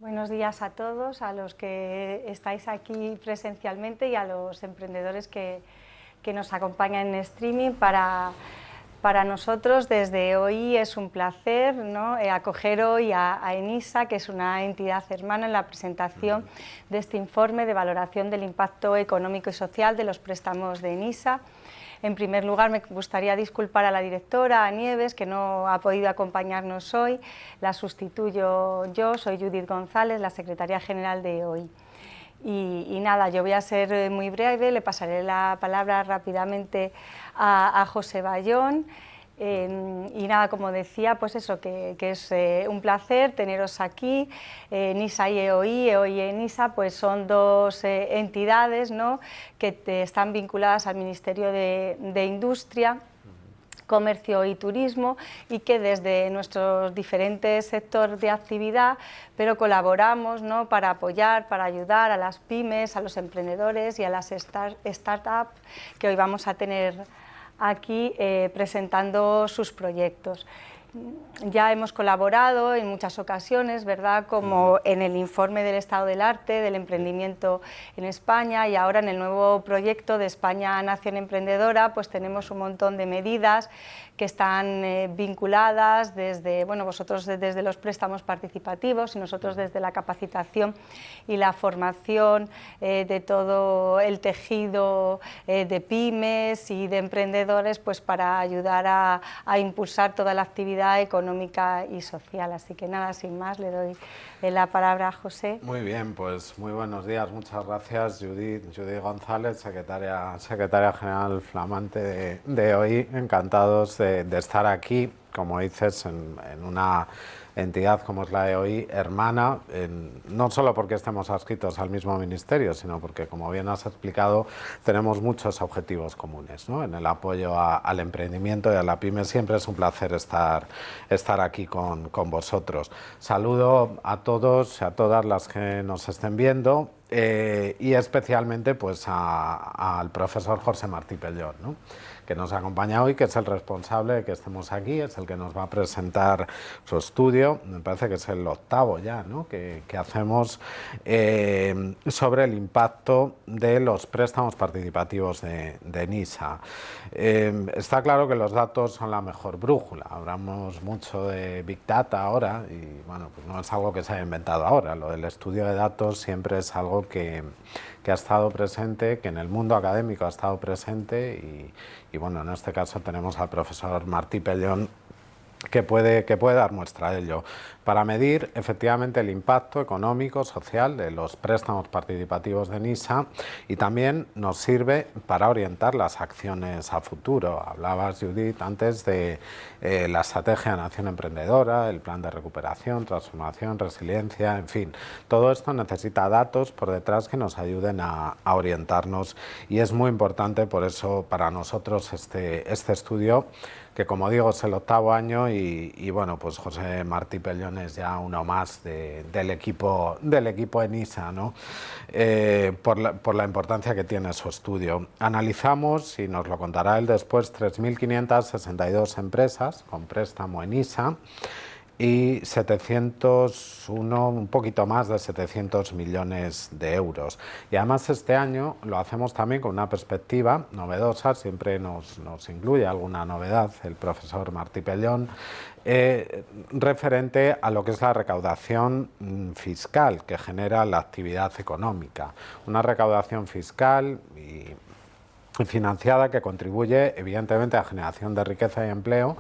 Buenos días a todos, a los que estáis aquí presencialmente y a los emprendedores que nos acompañan en streaming. Para nosotros desde hoy es un placer, ¿no?, acoger hoy a ENISA, que es una entidad hermana, en la presentación de este informe de valoración del impacto económico y social de los préstamos de ENISA. En primer lugar, me gustaría disculpar a la directora, a Nieves, que no ha podido acompañarnos hoy. La sustituyo yo, soy Judith González, la secretaria general de hoy. Y nada, yo voy a ser muy breve, le pasaré la palabra rápidamente a José Bayón. Y nada, como decía, pues eso, que es un placer teneros aquí. ENISA y EOI y ENISA pues son dos entidades, ¿no?, que están vinculadas al Ministerio de Industria, Comercio y Turismo, y que desde nuestros diferentes sectores de actividad, pero colaboramos, ¿no?, para apoyar, para ayudar a las pymes, a los emprendedores y a las startups que hoy vamos a tener aquí presentando sus proyectos. Ya hemos colaborado en muchas ocasiones, ¿verdad?, como en el informe del estado del arte, del emprendimiento en España, y ahora en el nuevo proyecto de España Nación Emprendedora, pues tenemos un montón de medidas que están vinculadas desde, bueno, vosotros desde los préstamos participativos y nosotros desde la capacitación y la formación de todo el tejido de pymes y de emprendedores, pues para ayudar a impulsar toda la actividad económica y social. Así que nada, sin más, le doy la palabra a José. Muy bien, pues muy buenos días, muchas gracias Judith González, secretaria general flamante de hoy. Encantados de estar aquí, como dices, en una entidad como es la de hoy, hermana, no solo porque estemos adscritos al mismo ministerio, sino porque, como bien has explicado, tenemos muchos objetivos comunes, ¿no?, en el apoyo al emprendimiento y a la pyme. Siempre es un placer estar aquí con vosotros. Saludo a todos y a todas las que nos estén viendo, y especialmente pues al profesor José Martí Pellón, ¿no?, que nos acompaña hoy, que es el responsable de que estemos aquí, es el que nos va a presentar su estudio. Me parece que es el octavo ya, ¿no?, que hacemos sobre el impacto de los préstamos participativos de ENISA. Está claro que los datos son la mejor brújula. Hablamos mucho de Big Data ahora y, bueno, pues no es algo que se haya inventado ahora. Lo del estudio de datos siempre es algo que ha estado presente, que en el mundo académico ha estado presente y bueno, en este caso tenemos al profesor Martí Pellón que puede dar muestra de ello, para medir efectivamente el impacto económico, social de los préstamos participativos de ENISA, y también nos sirve para orientar las acciones a futuro. Hablabas, Judith, antes de la estrategia de Nación Emprendedora, el plan de recuperación, transformación, resiliencia, en fin. Todo esto necesita datos por detrás que nos ayuden a orientarnos, y es muy importante por eso para nosotros este estudio, que, como digo, es el octavo año y bueno, pues José Martí Pellón es ya uno más del equipo ENISA, ¿no?, por la importancia que tiene su estudio. Analizamos, y nos lo contará él después, 3.562 empresas con préstamo ENISA y 701, un poquito más de 700 millones de euros. Y además este año lo hacemos también con una perspectiva novedosa, siempre nos incluye alguna novedad el profesor Martí Pellón, referente a lo que es la recaudación fiscal que genera la actividad económica. Una recaudación fiscal y financiada que contribuye evidentemente a la generación de riqueza y empleo,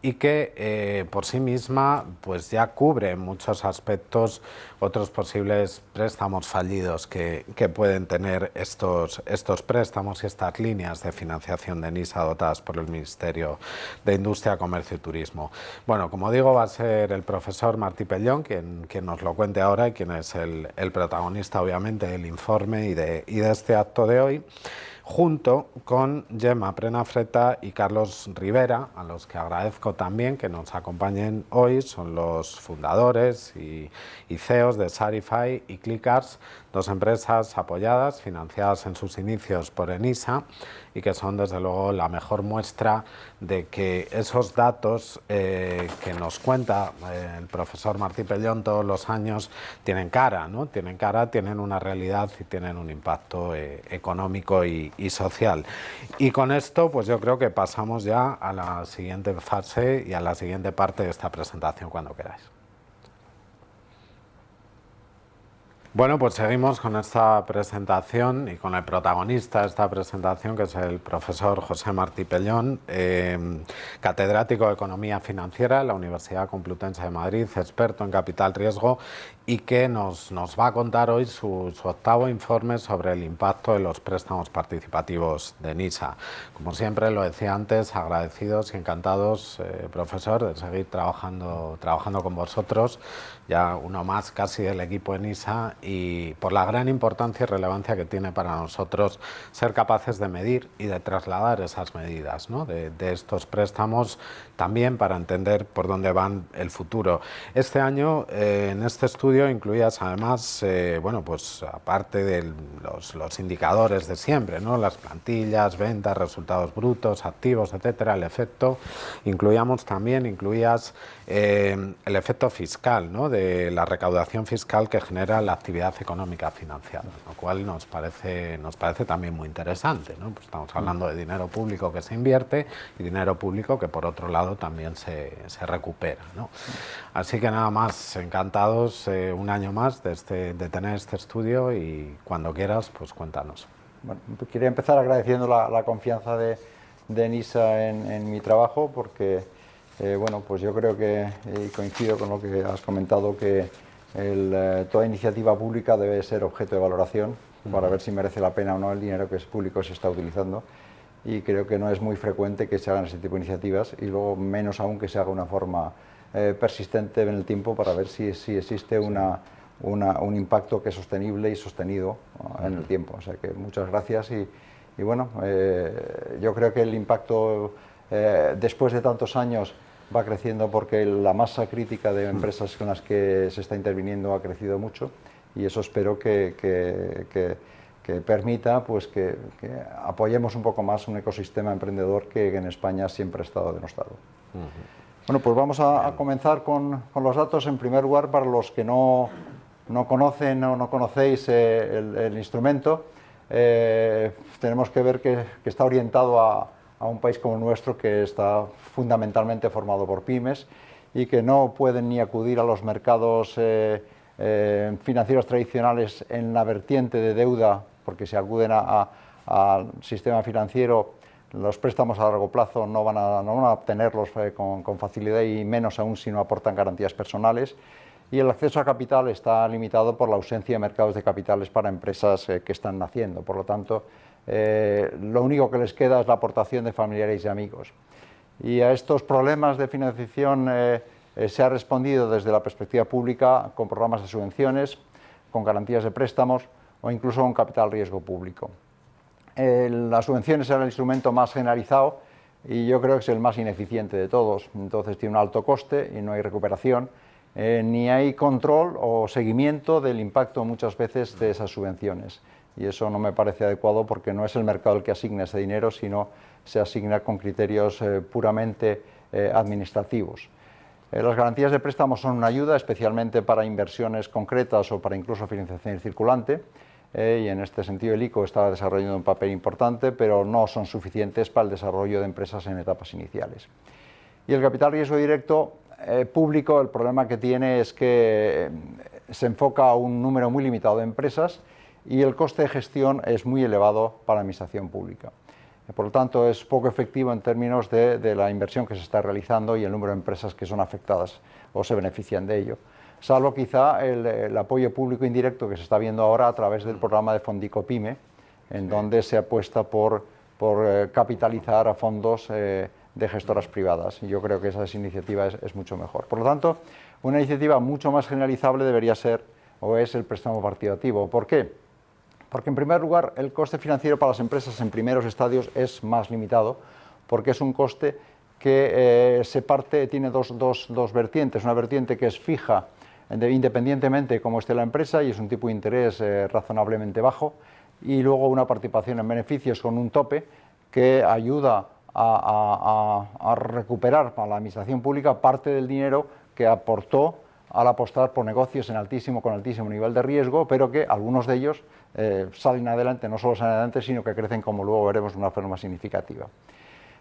y que por sí misma pues ya cubre en muchos aspectos otros posibles préstamos fallidos que pueden tener estos préstamos y estas líneas de financiación de ENISA dotadas por el Ministerio de Industria, Comercio y Turismo. Bueno, como digo, va a ser el profesor Martí Pellón quien nos lo cuente ahora, y quien es el protagonista, obviamente, del informe y de este acto de hoy, junto con Gemma Prenafreta y Carlos Rivera, a los que agradezco también que nos acompañen hoy. Son los fundadores y CEOs de Sarify y Clicars, dos empresas apoyadas, financiadas en sus inicios por ENISA y que son desde luego la mejor muestra de que esos datos que nos cuenta el profesor Martí Pellón todos los años tienen cara, ¿no? Tienen cara, tienen una realidad y tienen un impacto económico y social. Y con esto pues yo creo que pasamos ya a la siguiente fase y a la siguiente parte de esta presentación cuando queráis. Bueno, pues seguimos con esta presentación y con el protagonista de esta presentación, que es el profesor José Martí Pellón, catedrático de Economía Financiera en la Universidad Complutense de Madrid, experto en capital riesgo y que nos va a contar hoy su octavo informe sobre el impacto de los préstamos participativos de ENISA. Como siempre, lo decía antes, agradecidos y encantados, profesor, de seguir trabajando con vosotros, ya uno más casi del equipo ENISA, y por la gran importancia y relevancia que tiene para nosotros ser capaces de medir y de trasladar esas medidas, ¿no? de estos préstamos, también para entender por dónde van el futuro. Este año, en este estudio, incluías además, bueno, pues aparte de los indicadores de siempre, ¿no? Las plantillas, ventas, resultados brutos, activos, etcétera, el efecto, incluías el efecto fiscal, ¿no? De la recaudación fiscal que genera la actividad económica financiada, lo cual nos parece también muy interesante, ¿no? Pues estamos hablando de dinero público que se invierte y dinero público que por otro lado también se recupera, ¿no? Así que nada más, encantados un año más de tener este estudio y cuando quieras, pues cuéntanos. Bueno, quería empezar agradeciendo la confianza de ENISA en mi trabajo, porque bueno, pues yo creo que, y coincido con lo que has comentado, que toda iniciativa pública debe ser objeto de valoración para ver si merece la pena o no el dinero que es público se está utilizando, y creo que no es muy frecuente que se hagan ese tipo de iniciativas, y luego menos aún que se haga de una forma persistente en el tiempo para ver si existe un impacto que es sostenible y sostenido en el tiempo. O sea que muchas gracias y bueno, yo creo que el impacto después de tantos años va creciendo porque la masa crítica de empresas con las que se está interviniendo ha crecido mucho, y eso espero que permita pues que apoyemos un poco más un ecosistema emprendedor que en España siempre ha estado denostado. Bueno, pues vamos a comenzar con los datos. En primer lugar, para los que no conocen o no conocéis el instrumento, tenemos que ver que está orientado a un país como el nuestro, que está fundamentalmente formado por pymes y que no pueden ni acudir a los mercados financieros tradicionales en la vertiente de deuda, porque si acuden al sistema financiero, los préstamos a largo plazo no van a obtenerlos con facilidad, y menos aún si no aportan garantías personales. Y el acceso a capital está limitado por la ausencia de mercados de capitales para empresas que están naciendo. Por lo tanto, lo único que les queda es la aportación de familiares y amigos. Y a estos problemas de financiación se ha respondido desde la perspectiva pública con programas de subvenciones, con garantías de préstamos o incluso con capital riesgo público. Las subvenciones son el instrumento más generalizado y yo creo que es el más ineficiente de todos. Entonces tiene un alto coste y no hay recuperación, ni hay control o seguimiento del impacto muchas veces de esas subvenciones. Y eso no me parece adecuado, porque no es el mercado el que asigna ese dinero, sino se asigna con criterios puramente administrativos. Las garantías de préstamos son una ayuda, especialmente para inversiones concretas o para incluso financiación circulante, y en este sentido el ICO está desarrollando un papel importante, pero no son suficientes para el desarrollo de empresas en etapas iniciales. Y el capital riesgo directo público, el problema que tiene es que se enfoca a un número muy limitado de empresas y el coste de gestión es muy elevado para la administración pública. Por lo tanto, es poco efectivo en términos de la inversión que se está realizando y el número de empresas que son afectadas o se benefician de ello. Salvo quizá el apoyo público indirecto que se está viendo ahora a través del programa de Fondico Pyme, en donde se apuesta por capitalizar a fondos de gestoras privadas. Y yo creo que esa iniciativa es mucho mejor. Por lo tanto, una iniciativa mucho más generalizable debería ser o es el préstamo participativo. ¿Por qué? Porque en primer lugar el coste financiero para las empresas en primeros estadios es más limitado, porque es un coste que tiene dos vertientes. Una vertiente que es fija independientemente de cómo esté la empresa, y es un tipo de interés razonablemente bajo, y luego una participación en beneficios con un tope que ayuda a recuperar para la administración pública parte del dinero que aportó al apostar por negocios con altísimo nivel de riesgo, pero que algunos de ellos salen adelante, no solo salen adelante, sino que crecen, como luego veremos, de una forma significativa.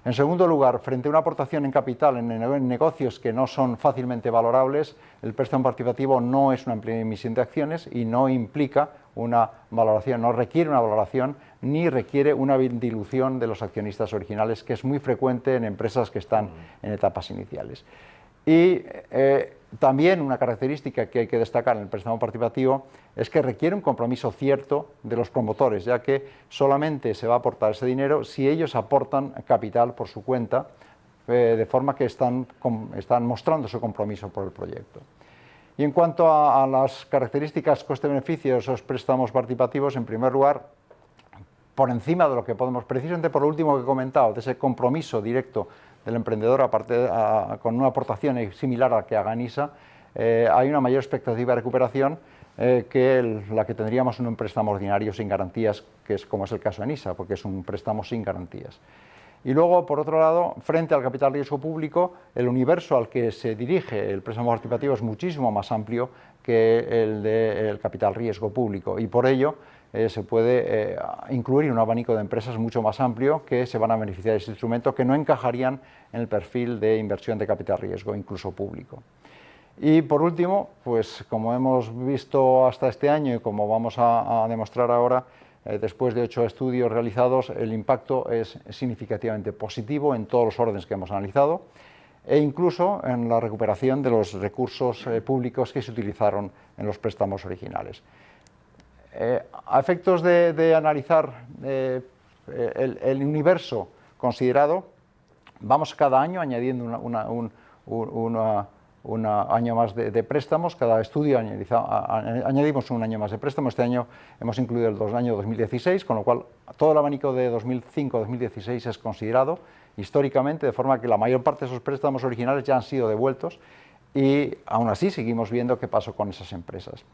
En segundo lugar, frente a una aportación en capital en negocios que no son fácilmente valorables, el préstamo participativo no es una emisión de acciones y no implica una valoración, no requiere una valoración ni requiere una dilución de los accionistas originales, que es muy frecuente en empresas que están en etapas iniciales. Y también una característica que hay que destacar en el préstamo participativo es que requiere un compromiso cierto de los promotores, ya que solamente se va a aportar ese dinero si ellos aportan capital por su cuenta, de forma que están mostrando su compromiso por el proyecto. Y en cuanto a las características coste-beneficio de esos préstamos participativos, en primer lugar, por encima de lo que podemos, precisamente por lo último que he comentado, de ese compromiso directo del emprendedor con una aportación similar a la que haga NISA, hay una mayor expectativa de recuperación que la que tendríamos en un préstamo ordinario sin garantías, que es como es el caso de NISA, porque es un préstamo sin garantías. Y luego, por otro lado, frente al capital riesgo público, el universo al que se dirige el préstamo participativo es muchísimo más amplio que el del capital riesgo público, y por ello se puede incluir un abanico de empresas mucho más amplio que se van a beneficiar de ese instrumento, que no encajarían en el perfil de inversión de capital riesgo, incluso público. Y por último, pues como hemos visto hasta este año y como vamos a demostrar ahora, después de 8 estudios realizados, el impacto es significativamente positivo en todos los órdenes que hemos analizado, e incluso en la recuperación de los recursos públicos que se utilizaron en los préstamos originales. A efectos de analizar el universo considerado, vamos cada año añadiendo un año más de préstamos. Cada estudio añadimos un año más de préstamos. Este año hemos incluido el año 2016, con lo cual todo el abanico de 2005-2016 es considerado históricamente, de forma que la mayor parte de esos préstamos originales ya han sido devueltos, y aún así seguimos viendo qué pasó con esas empresas.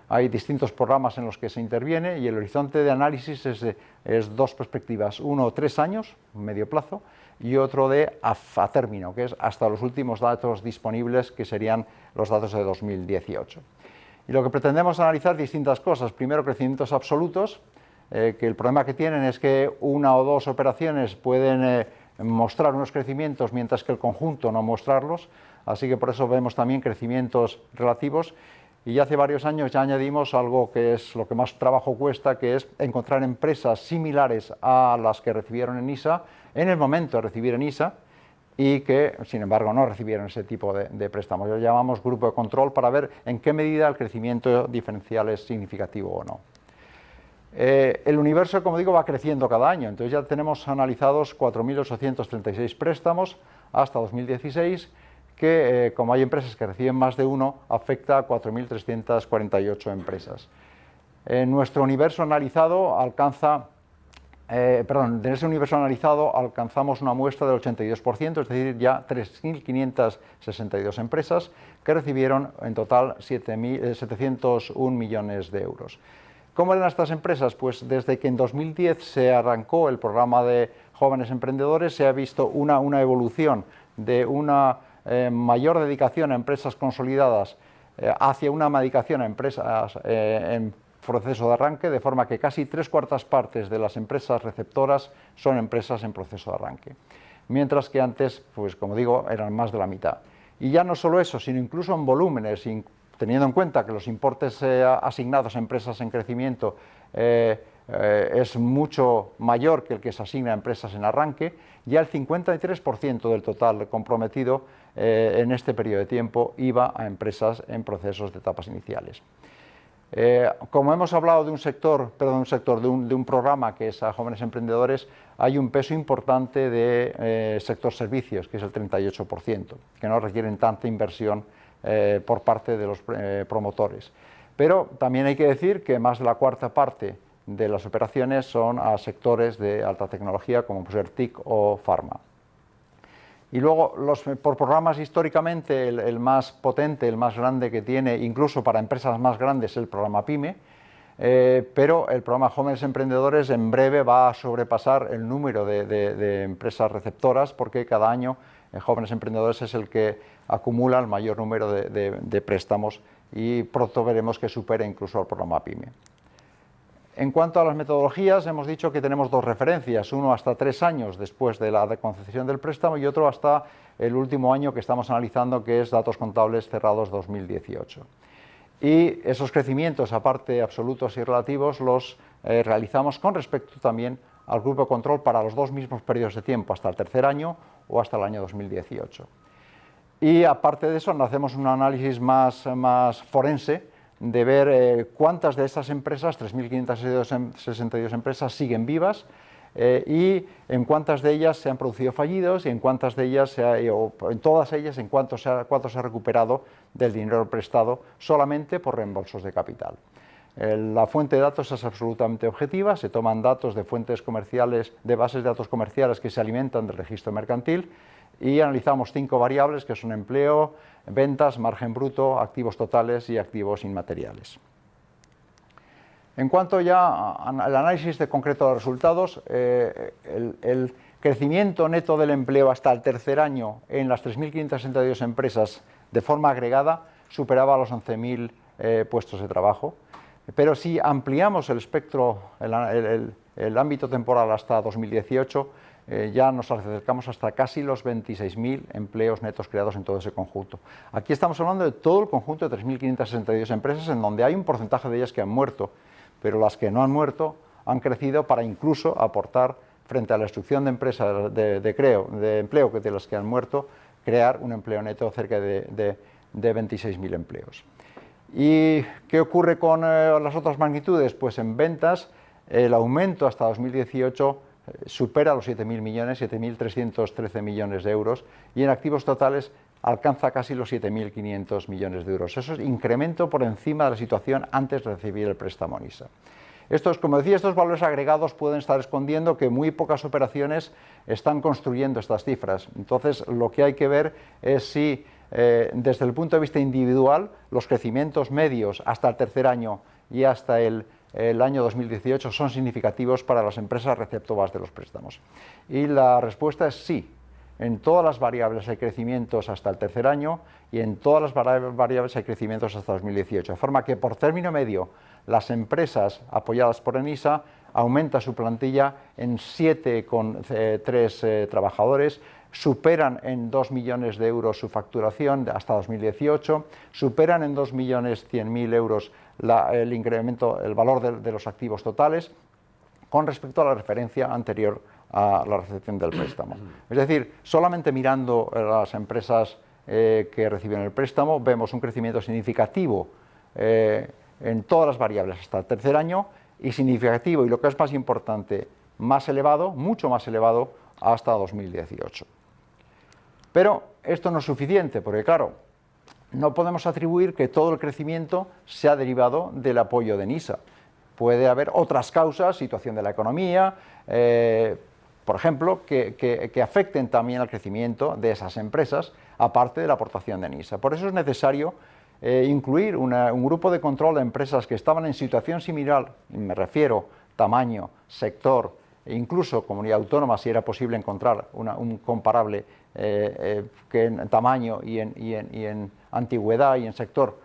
Hay distintos programas en los que se interviene, y el horizonte de análisis es dos perspectivas: uno 3 años, medio plazo, y otro a término, que es hasta los últimos datos disponibles, que serían los datos de 2018. Y lo que pretendemos analizar distintas cosas. Primero, crecimientos absolutos, que el problema que tienen es que una o dos operaciones pueden mostrar unos crecimientos mientras que el conjunto no mostrarlos, así que por eso vemos también crecimientos relativos. Y hace varios años ya añadimos algo que es lo que más trabajo cuesta, que es encontrar empresas similares a las que recibieron en NISA en el momento de recibir en NISA, y que, sin embargo, no recibieron ese tipo de préstamos. Lo llamamos grupo de control, para ver en qué medida el crecimiento diferencial es significativo o no. El universo, como digo, va creciendo cada año. Entonces ya tenemos analizados 4.836 préstamos hasta 2016, que, como hay empresas que reciben más de uno, afecta a 4.348 empresas. Nuestro universo analizado de ese universo analizado alcanzamos una muestra del 82%, es decir, ya 3.562 empresas que recibieron en total 701 millones de euros. ¿Cómo eran estas empresas? Pues desde que en 2010 se arrancó el programa de jóvenes emprendedores, se ha visto una evolución de una mayor dedicación a empresas consolidadas hacia una dedicación a empresas en proceso de arranque, de forma que casi 3/4 partes de las empresas receptoras son empresas en proceso de arranque, mientras que antes, pues como digo, eran más de la mitad. Y ya no solo eso, sino incluso en volúmenes, teniendo en cuenta que los importes asignados a empresas en crecimiento es mucho mayor que el que se asigna a empresas en arranque, ya el 53% del total comprometido en este periodo de tiempo iba a empresas en procesos de etapas iniciales. Como hemos hablado de un programa que es a jóvenes emprendedores, hay un peso importante de sector servicios, que es el 38%, que no requieren tanta inversión por parte de los promotores. Pero también hay que decir que más de la 1/4 parte de las operaciones son a sectores de alta tecnología, como puede ser TIC o Pharma. Y luego, por programas históricamente, el más potente, el más grande que tiene, incluso para empresas más grandes, es el programa PYME, pero el programa Jóvenes Emprendedores en breve va a sobrepasar el número de empresas receptoras, porque cada año Jóvenes Emprendedores es el que acumula el mayor número de préstamos y pronto veremos que supere incluso al programa PYME. En cuanto a las metodologías, hemos dicho que tenemos dos referencias, uno hasta 3 años después de la concesión del préstamo y otro hasta el último año que estamos analizando, que es datos contables cerrados 2018. Y esos crecimientos, aparte absolutos y relativos, los realizamos con respecto también al grupo de control para los 2 mismos periodos de tiempo, hasta el tercer año o hasta el año 2018. Y aparte de eso, hacemos un análisis más forense, de ver cuántas de esas empresas, 3.562 empresas, siguen vivas y en cuántas de ellas se han producido fallidos y en cuántas de ellas, o en todas ellas, en cuánto se ha recuperado del dinero prestado solamente por reembolsos de capital. La fuente de datos es absolutamente objetiva, se toman datos de fuentes comerciales, de bases de datos comerciales que se alimentan del registro mercantil y analizamos 5 variables que son empleo, ventas, margen bruto, activos totales y activos inmateriales. En cuanto ya al análisis concreto de los resultados, el crecimiento neto del empleo hasta el tercer año en las 3.562 empresas de forma agregada superaba los 11.000 puestos de trabajo, pero si ampliamos el espectro, el ámbito temporal hasta 2018, ya nos acercamos hasta casi los 26.000 empleos netos creados en todo ese conjunto. Aquí estamos hablando de todo el conjunto de 3.562 empresas, en donde hay un porcentaje de ellas que han muerto, pero las que no han muerto han crecido para incluso aportar, frente a la destrucción de empresas de empleo de las que han muerto, crear un empleo neto cerca de 26.000 empleos. ¿Y qué ocurre con las otras magnitudes? Pues en ventas, el aumento hasta 2018 supera los 7.000 millones, 7.313 millones de euros, y en activos totales alcanza casi los 7.500 millones de euros. Eso es incremento por encima de la situación antes de recibir el préstamo NISA. Como decía, estos valores agregados pueden estar escondiendo que muy pocas operaciones están construyendo estas cifras. Entonces, lo que hay que ver es si, desde el punto de vista individual, los crecimientos medios hasta el tercer año y hasta el año 2018 son significativos para las empresas receptoras de los préstamos. Y la respuesta es sí. En todas las variables hay crecimientos hasta el tercer año y en todas las variables hay crecimientos hasta 2018. De forma que, por término medio, las empresas apoyadas por ENISA aumenta su plantilla en 7,3 trabajadores, superan en 2 millones de euros su facturación hasta 2018, superan en 2.100.000 euros el incremento, el valor de los activos totales con respecto a la referencia anterior a la recepción del préstamo. Es decir, solamente mirando las empresas que reciben el préstamo vemos un crecimiento significativo en todas las variables hasta el tercer año y significativo, y lo que es más importante, más elevado, mucho más elevado, hasta 2018. Pero esto no es suficiente, porque claro, no podemos atribuir que todo el crecimiento sea derivado del apoyo de ENISA. Puede haber otras causas, situación de la economía, por ejemplo, que afecten también al crecimiento de esas empresas, aparte de la aportación de ENISA. Por eso es necesario incluir un grupo de control de empresas que estaban en situación similar, y me refiero tamaño, sector, e incluso comunidad autónoma, si era posible encontrar un comparable que en tamaño y en antigüedad y en sector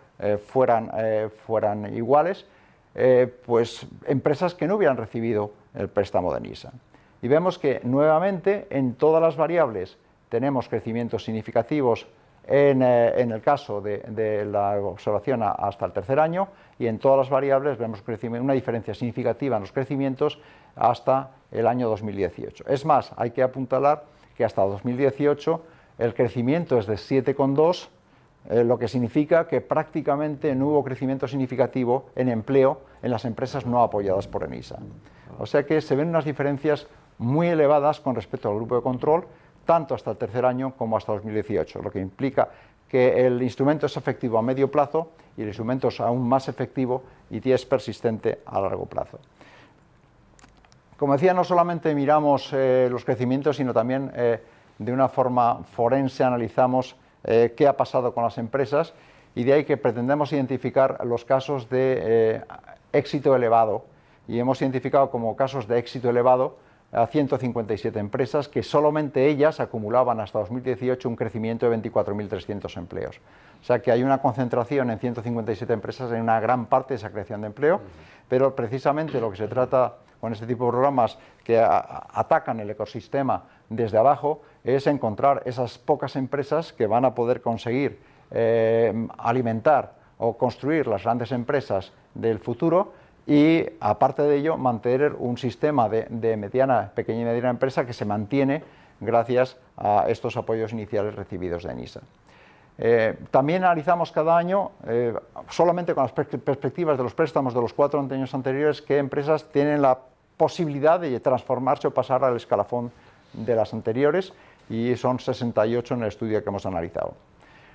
fueran iguales, pues empresas que no hubieran recibido el préstamo de ENISA. Y vemos que nuevamente en todas las variables tenemos crecimientos significativos en el caso de la observación hasta el tercer año, y en todas las variables vemos una diferencia significativa en los crecimientos hasta el año 2018. Es más, hay que apuntalar que hasta 2018 el crecimiento es de 7,2, lo que significa que prácticamente no hubo crecimiento significativo en empleo en las empresas no apoyadas por ENISA. O sea que se ven unas diferencias muy elevadas con respecto al grupo de control, tanto hasta el tercer año como hasta 2018, lo que implica que el instrumento es efectivo a medio plazo y el instrumento es aún más efectivo y es persistente a largo plazo. Como decía, no solamente miramos los crecimientos, sino también de una forma forense analizamos qué ha pasado con las empresas, y de ahí que pretendemos identificar los casos de éxito elevado, y hemos identificado como casos de éxito elevado a 157 empresas que solamente ellas acumulaban hasta 2018 un crecimiento de 24.300 empleos. O sea que hay una concentración en 157 empresas en una gran parte de esa creación de empleo, pero precisamente lo que se trata con este tipo de programas que atacan el ecosistema desde abajo es encontrar esas pocas empresas que van a poder conseguir alimentar o construir las grandes empresas del futuro, y aparte de ello mantener un sistema de pequeña y mediana empresa que se mantiene gracias a estos apoyos iniciales recibidos de ENISA. También analizamos cada año, solamente con las perspectivas de los préstamos de los 4 años anteriores, qué empresas tienen la posibilidad de transformarse o pasar al escalafón de las anteriores, y son 68 en el estudio que hemos analizado.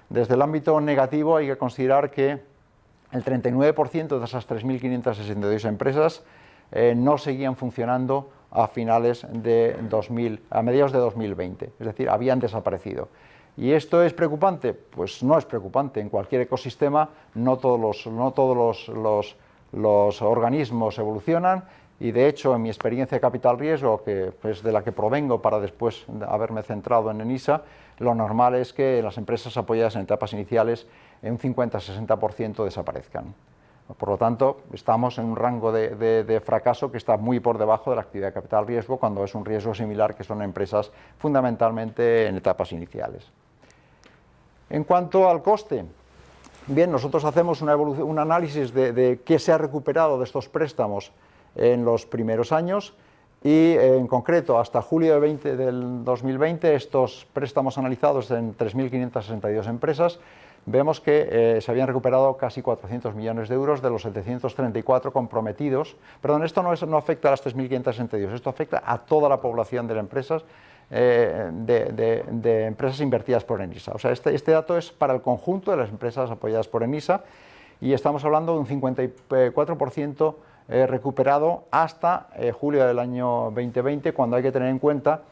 Desde el ámbito negativo hay que considerar que el 39% de esas 3.562 empresas no seguían funcionando a mediados de 2020, es decir, habían desaparecido. ¿Y esto es preocupante? Pues no es preocupante. En cualquier ecosistema no todos los organismos evolucionan, y de hecho en mi experiencia de capital riesgo, que es de la que provengo para después haberme centrado en ENISA, lo normal es que las empresas apoyadas en etapas iniciales en un 50-60% desaparezcan. Por lo tanto, estamos en un rango de fracaso que está muy por debajo de la actividad de capital riesgo, cuando es un riesgo similar, que son empresas fundamentalmente en etapas iniciales. En cuanto al coste, bien, nosotros hacemos un análisis de qué se ha recuperado de estos préstamos en los primeros años, y en concreto hasta julio del 2020 estos préstamos analizados en 3.562 empresas, vemos que se habían recuperado casi 400 millones de euros de los 734 comprometidos. Perdón, esto no afecta a las 3.562, esto afecta a toda la población de las empresas, de empresas invertidas por ENISA. O sea, este dato es para el conjunto de las empresas apoyadas por ENISA, y estamos hablando de un 54% recuperado hasta julio del año 2020, cuando hay que tener en cuenta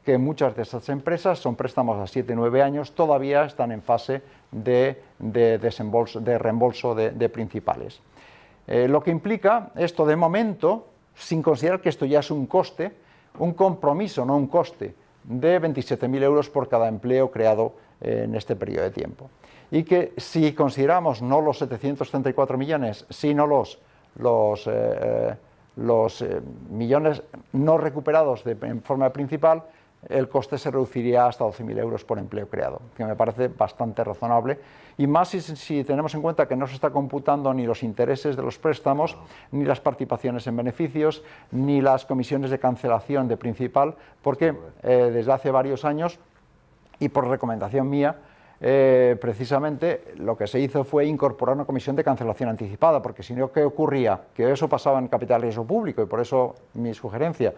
que muchas de estas empresas son préstamos a 7-9 años, todavía están en fase de reembolso de principales. Lo que implica esto, de momento, sin considerar que esto ya es un coste, un compromiso, no un coste, de 27.000 euros por cada empleo creado en este periodo de tiempo. Y que si consideramos no los 734 millones, sino los millones no recuperados en forma principal, el coste se reduciría hasta 12.000 euros por empleo creado, que me parece bastante razonable, y más si tenemos en cuenta que no se está computando ni los intereses de los préstamos, ni las participaciones en beneficios, ni las comisiones de cancelación de principal, porque desde hace varios años, y por recomendación mía, precisamente lo que se hizo fue incorporar una comisión de cancelación anticipada, porque si no, ¿qué ocurría? Que eso pasaba en capital riesgo público, y por eso mi sugerencia,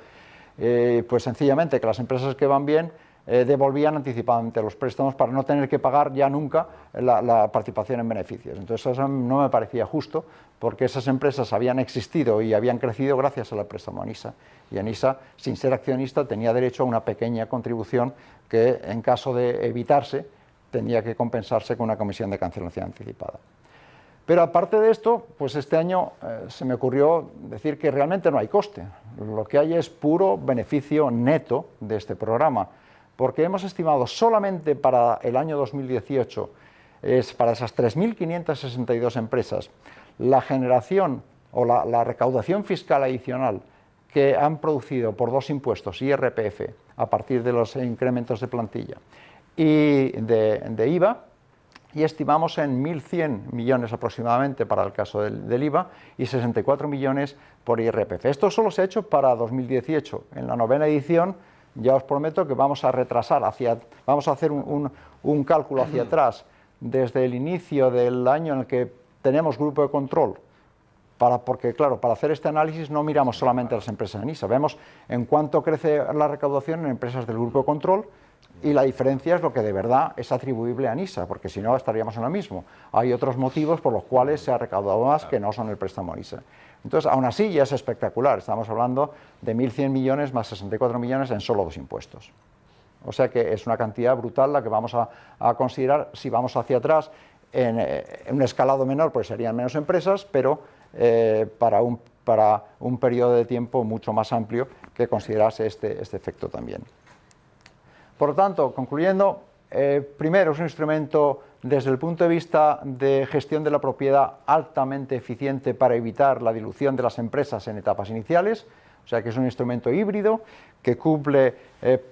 pues sencillamente que las empresas que van bien devolvían anticipadamente los préstamos para no tener que pagar ya nunca la participación en beneficios. Entonces eso no me parecía justo, porque esas empresas habían existido y habían crecido gracias al préstamo ENISA, y ENISA, sin ser accionista, tenía derecho a una pequeña contribución que, en caso de evitarse, tenía que compensarse con una comisión de cancelación anticipada. Pero aparte de esto, pues este año se me ocurrió decir que realmente no hay coste. Lo que hay es puro beneficio neto de este programa, porque hemos estimado solamente para el año 2018, para esas 3.562 empresas, la generación o la recaudación fiscal adicional que han producido por dos impuestos, IRPF, a partir de los incrementos de plantilla, y de IVA, y estimamos en 1.100 millones aproximadamente para el caso del IVA y 64 millones por IRPF. Esto solo se ha hecho para 2018. En la 9ª edición ya os prometo que vamos a retrasar, vamos a hacer un cálculo hacia atrás desde el inicio del año en el que tenemos grupo de control, porque claro, para hacer este análisis no miramos solamente a las empresas de ENISA, vemos en cuánto crece la recaudación en empresas del grupo de control, y la diferencia es lo que de verdad es atribuible a ENISA, porque si no estaríamos en lo mismo. Hay otros motivos por los cuales se ha recaudado más que no son el préstamo ENISA. Entonces, aún así ya es espectacular, estamos hablando de 1.100 millones más 64 millones en solo dos impuestos. O sea que es una cantidad brutal la que vamos a considerar. Si vamos hacia atrás, en un escalado menor, pues serían menos empresas, pero para un periodo de tiempo mucho más amplio que considerase este efecto también. Por lo tanto, concluyendo, primero es un instrumento desde el punto de vista de gestión de la propiedad altamente eficiente para evitar la dilución de las empresas en etapas iniciales, o sea que es un instrumento híbrido que cumple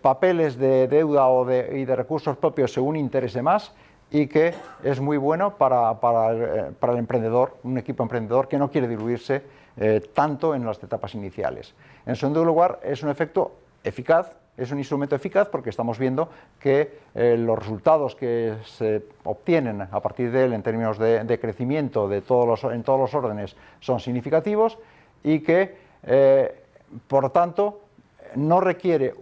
papeles de deuda y de recursos propios según interese más, y que es muy bueno para el emprendedor, un equipo emprendedor que no quiere diluirse tanto en las etapas iniciales. En segundo lugar, es un efecto eficaz, es un instrumento eficaz porque estamos viendo que los resultados que se obtienen a partir de él en términos de crecimiento en todos los órdenes son significativos, y que, por lo tanto, no requiere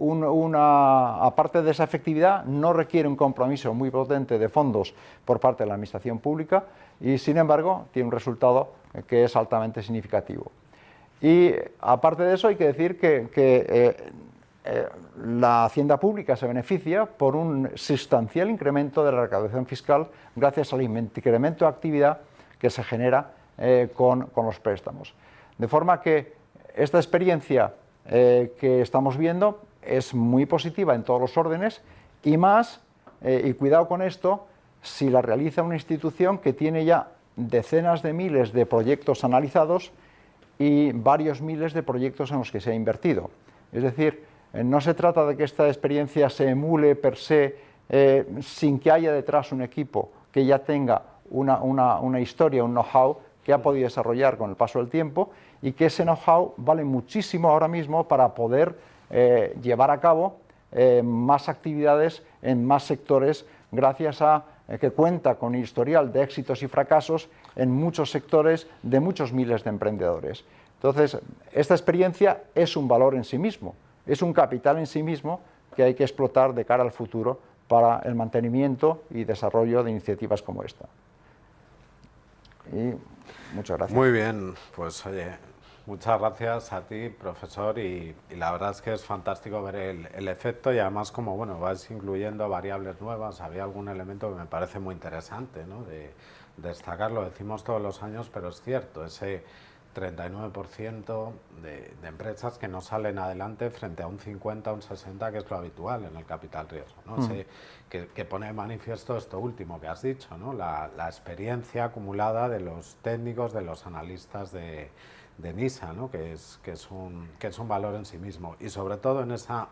aparte de esa efectividad, no requiere un compromiso muy potente de fondos por parte de la administración pública, y sin embargo tiene un resultado que es altamente significativo. Y aparte de eso, hay que decir que la hacienda pública se beneficia por un sustancial incremento de la recaudación fiscal gracias al incremento de actividad que se genera con los préstamos. De forma que esta experiencia que estamos viendo es muy positiva en todos los órdenes, y más, y cuidado con esto, si la realiza una institución que tiene ya decenas de miles de proyectos analizados y varios miles de proyectos en los que se ha invertido. Es decir, no se trata de que esta experiencia se emule per se sin que haya detrás un equipo que ya tenga una historia, un know-how que ha podido desarrollar con el paso del tiempo, y que ese know-how vale muchísimo ahora mismo para poder llevar a cabo más actividades en más sectores, gracias a que cuenta con historial de éxitos y fracasos en muchos sectores de muchos miles de emprendedores. Entonces, esta experiencia es un valor en sí mismo, es un capital en sí mismo que hay que explotar de cara al futuro para el mantenimiento y desarrollo de iniciativas como esta. Y muchas gracias. Muy bien, pues oye, muchas gracias a ti, profesor, y la verdad es que es fantástico ver el efecto, y además como bueno, vas incluyendo variables nuevas. Había algún elemento que me parece muy interesante, ¿no?, de destacar, lo decimos todos los años, pero es cierto, ese 39% de empresas que no salen adelante frente a un 50, un 60, que es lo habitual en el capital riesgo, ¿no? Que pone de manifiesto esto último que has dicho, ¿no?, la experiencia acumulada de los técnicos, de los analistas de NISA, ¿no?, que es un valor en sí mismo. Y sobre todo en esa,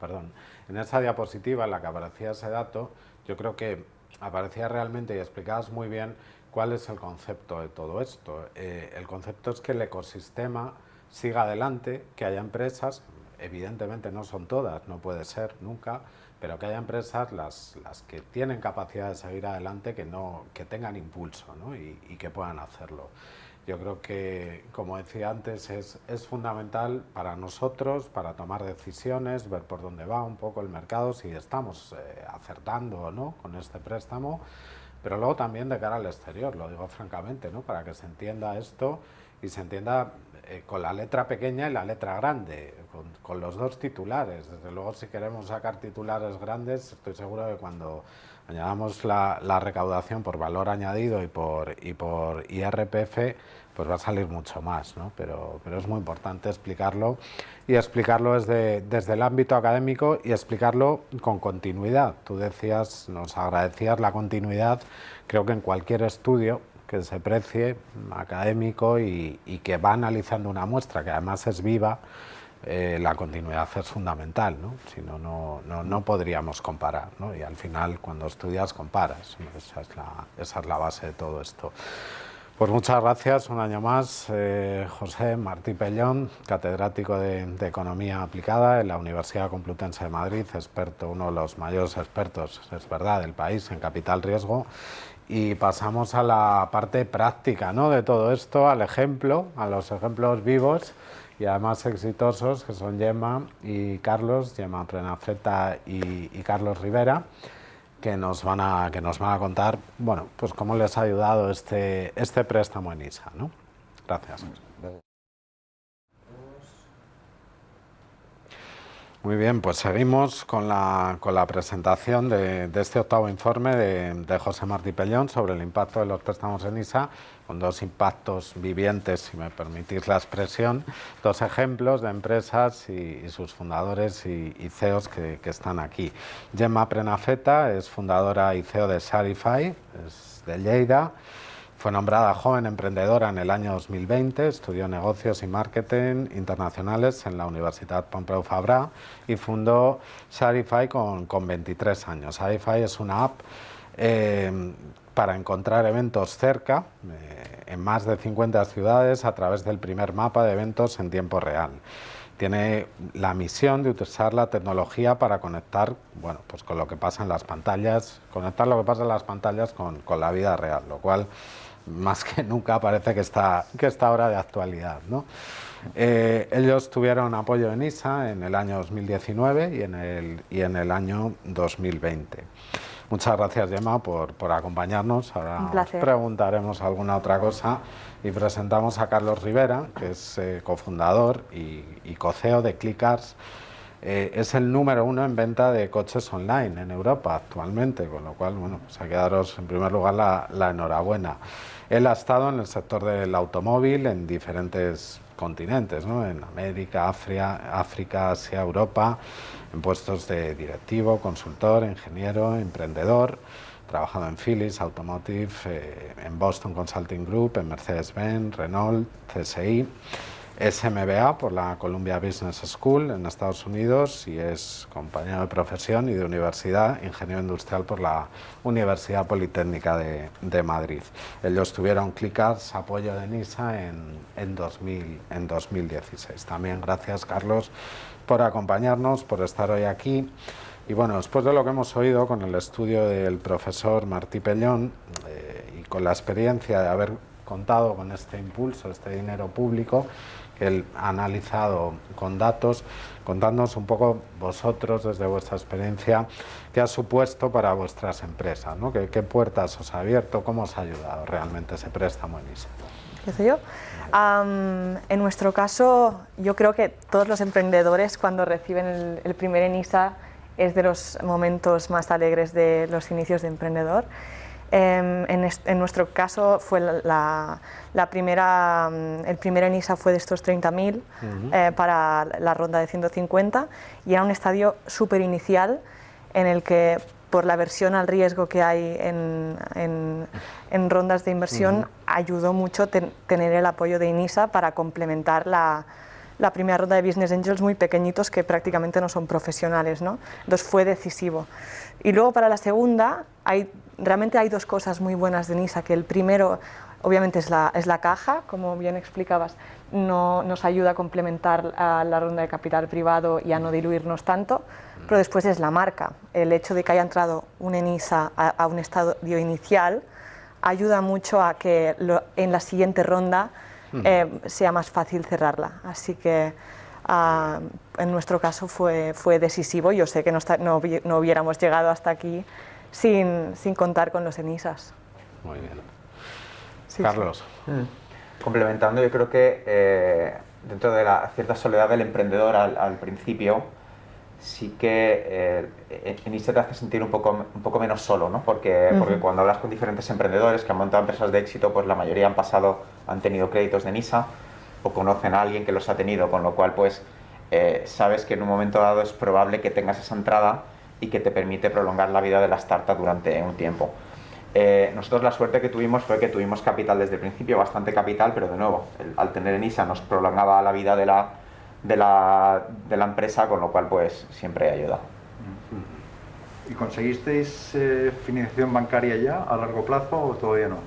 perdón, en esa diapositiva en la que aparecía ese dato, yo creo que aparecía realmente, y explicabas muy bien cuál es el concepto de todo esto. El concepto es que el ecosistema siga adelante, que haya empresas, evidentemente no son todas, no puede ser nunca, pero que haya empresas, las que tienen capacidad de seguir adelante, que tengan impulso, ¿no?, y que puedan hacerlo. Yo creo que, como decía antes, es fundamental para nosotros, para tomar decisiones, ver por dónde va un poco el mercado, si estamos acertando o no con este préstamo, pero luego también de cara al exterior, lo digo francamente, ¿no?, para que se entienda esto y se entienda con la letra pequeña y la letra grande, con los dos titulares. Desde luego, si queremos sacar titulares grandes, estoy seguro que cuando añadamos la recaudación por valor añadido y por IRPF, pues va a salir mucho más, ¿no? Pero es muy importante explicarlo, y explicarlo desde el ámbito académico, y explicarlo con continuidad. Tú decías, nos agradecías la continuidad. Creo que en cualquier estudio que se precie, académico, y que va analizando una muestra, que además es viva, la continuidad es fundamental, ¿no? Si no, no podríamos comparar, ¿no? Y al final, cuando estudias, comparas. Esa es la base de todo esto. Pues muchas gracias un año más, José Martí Pellón, catedrático de Economía Aplicada en la Universidad Complutense de Madrid, experto, uno de los mayores expertos, es verdad, del país en capital riesgo. Y pasamos a la parte práctica, ¿no?, de todo esto, al ejemplo, a los ejemplos vivos y además exitosos, que son Gemma y Carlos, Gemma Prenafeta y Carlos Rivera, que nos van a contar, bueno, pues cómo les ha ayudado este préstamo en NISA, ¿no? Gracias. Muy bien, pues seguimos con la presentación de este octavo informe de José Martí Pellón sobre el impacto de los préstamos en ISA, con dos impactos vivientes, si me permitís la expresión, dos ejemplos de empresas y sus fundadores y CEOs que están aquí. Gemma Prenafeta es fundadora y CEO de Sharify, es de Lleida. Fue nombrada joven emprendedora en el año 2020, estudió negocios y marketing internacionales en la Universidad Pompeu Fabra y fundó Sharify con 23 años. Sharify es una app para encontrar eventos cerca, en más de 50 ciudades, a través del primer mapa de eventos en tiempo real. Tiene la misión de utilizar la tecnología para conectar, bueno, pues con lo que pasa en las pantallas, conectar lo que pasa en las pantallas con la vida real, lo cual más que nunca parece que está ahora de actualidad, ¿no? Ellos tuvieron apoyo en ISA en el año 2019 y en el año 2020. Muchas gracias, Gemma, por acompañarnos. Ahora os preguntaremos alguna otra cosa y presentamos a Carlos Rivera, que es cofundador y co-CEO de Clicars. Es el número 1 en venta de coches online en Europa actualmente, con lo cual, bueno, pues hay que daros en primer lugar la enhorabuena. Él ha estado en el sector del automóvil en diferentes continentes, ¿no? En América, África, Asia, Europa, en puestos de directivo, consultor, ingeniero, emprendedor. Ha trabajado en Philips, Automotive, en Boston Consulting Group, en Mercedes-Benz, Renault, CSI. Es MBA por la Columbia Business School en Estados Unidos y es compañero de profesión y de universidad, ingeniero industrial por la Universidad Politécnica de Madrid. Ellos tuvieron Clicars, apoyo de NISA en 2016. También gracias, Carlos, por acompañarnos, por estar hoy aquí. Y bueno, después de lo que hemos oído con el estudio del profesor Martí Pellón y con la experiencia de haber contado con este impulso, este dinero público, que él ha analizado con datos, contadnos un poco vosotros, desde vuestra experiencia, qué ha supuesto para vuestras empresas, ¿no? ¿Qué puertas os ha abierto? ¿Cómo os ha ayudado realmente ese préstamo en ISA? ¿Empiezo yo? En nuestro caso, yo creo que todos los emprendedores, cuando reciben el primer ENISA, es de los momentos más alegres de los inicios de emprendedor. En nuestro caso fue el primer ENISA fue de estos 30.000 para la ronda de 150 y era un estadio súper inicial en el que por la aversión al riesgo que hay en rondas de inversión ayudó mucho tener el apoyo de INISA para complementar la primera ronda de Business Angels muy pequeñitos que prácticamente no son profesionales, ¿no? Entonces fue decisivo. Y luego para la segunda realmente hay dos cosas muy buenas de NISA, que el primero obviamente es la caja, como bien explicabas, nos ayuda a complementar a la ronda de capital privado y a no diluirnos tanto, pero después es la marca. El hecho de que haya entrado un ENISA a un estadio inicial ayuda mucho a que en la siguiente ronda sea más fácil cerrarla. Así que en nuestro caso fue decisivo. Yo sé que no hubiéramos llegado hasta aquí sin contar con los ENISAs. Muy bien. Sí, Carlos. sí. Complementando, yo creo que dentro de la cierta soledad del emprendedor al principio, sí que ENISA te hace sentir un poco menos solo, ¿no? Porque cuando hablas con diferentes emprendedores que han montado empresas de éxito, pues la mayoría han tenido créditos de ENISA o conocen a alguien que los ha tenido, con lo cual pues sabes que en un momento dado es probable que tengas esa entrada y que te permite prolongar la vida de la startup durante un tiempo. Nosotros la suerte que tuvimos fue que tuvimos capital desde el principio, bastante capital, pero de nuevo, al tener ENISA nos prolongaba la vida de la empresa, con lo cual pues siempre ayuda. ¿Y conseguisteis financiación bancaria ya a largo plazo o todavía no?